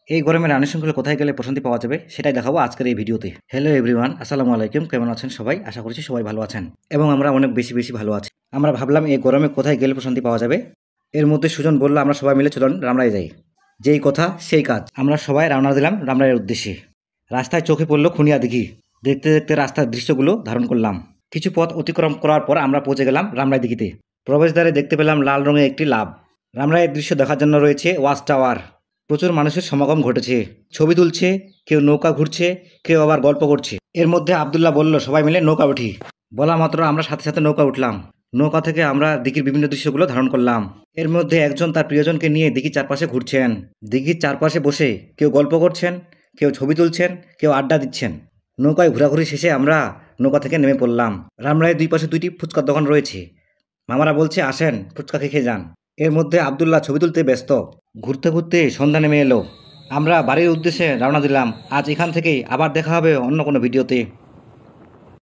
এই গরমে রানী শৃঙ্খলে কোথায় গেলে প্রশান্তি পাওয়া যাবে সেটাই দেখাবো আজকের এই ভিডিওতে। হ্যালো এভরিওয়ান, আসসালামু আলাইকুম। কেমন আছেন সবাই? আশা করছি সবাই ভালো আছেন এবং আমরা অনেক বেশি বেশি ভালো আছি। আমরা ভাবলাম এই গরমে কোথায় গেলে প্রশান্তি পাওয়া যাবে। এর মধ্যে সুজন বলল আমরা সবাই মিলে চলুন রামরায় যাই। যেই কথা সেই কাজ, আমরা সবাই রওনা দিলাম রামরায়ের উদ্দেশ্যে। রাস্তায় চোখে পড়ল খুনিয়া দিঘি। দেখতে দেখতে রাস্তার দৃশ্যগুলো ধারণ করলাম। কিছু পথ অতিক্রম করার পর আমরা পৌঁছে গেলাম রামরায় দিঘিতে। প্রবেশদ্বারে দেখতে পেলাম লাল রঙের একটি লাভ। রামরায়ের দৃশ্য দেখার জন্য রয়েছে ওয়াচ টাওয়ার। প্রচুর মানুষের সমাগম ঘটেছে। ছবি তুলছে, কেউ নৌকা ঘুরছে, কেউ আবার গল্প করছে। এর মধ্যে আব্দুল্লাহ বলল সবাই মিলে নৌকা উঠি। বলা মাত্র আমরা সাথে সাথে নৌকা উঠলাম। নৌকা থেকে আমরা দিঘির বিভিন্ন দৃশ্যগুলো ধারণ করলাম। এর মধ্যে একজন তার প্রিয়জনকে নিয়ে দিঘির চারপাশে ঘুরছেন। দিঘির চারপাশে বসে কেউ গল্প করছেন, কেউ ছবি তুলছেন, কেউ আড্ডা দিচ্ছেন। নৌকায় ঘোরাঘুরি শেষে আমরা নৌকা থেকে নেমে পড়লাম। রামরায়ের দুই পাশে দুইটি ফুচকার দোকান রয়েছে। মামারা বলছে আসেন ফুচকা খেয়ে যান। এর মধ্যে আব্দুল্লাহ ছবি তুলতে ব্যস্ত। ঘুরতে ঘুরতে সন্ধ্যা নেমে এলো। আমরা বাড়ির উদ্দেশ্যে রওনা দিলাম। আজ এখান থেকেই আবার দেখা হবে অন্য কোনো ভিডিওতে।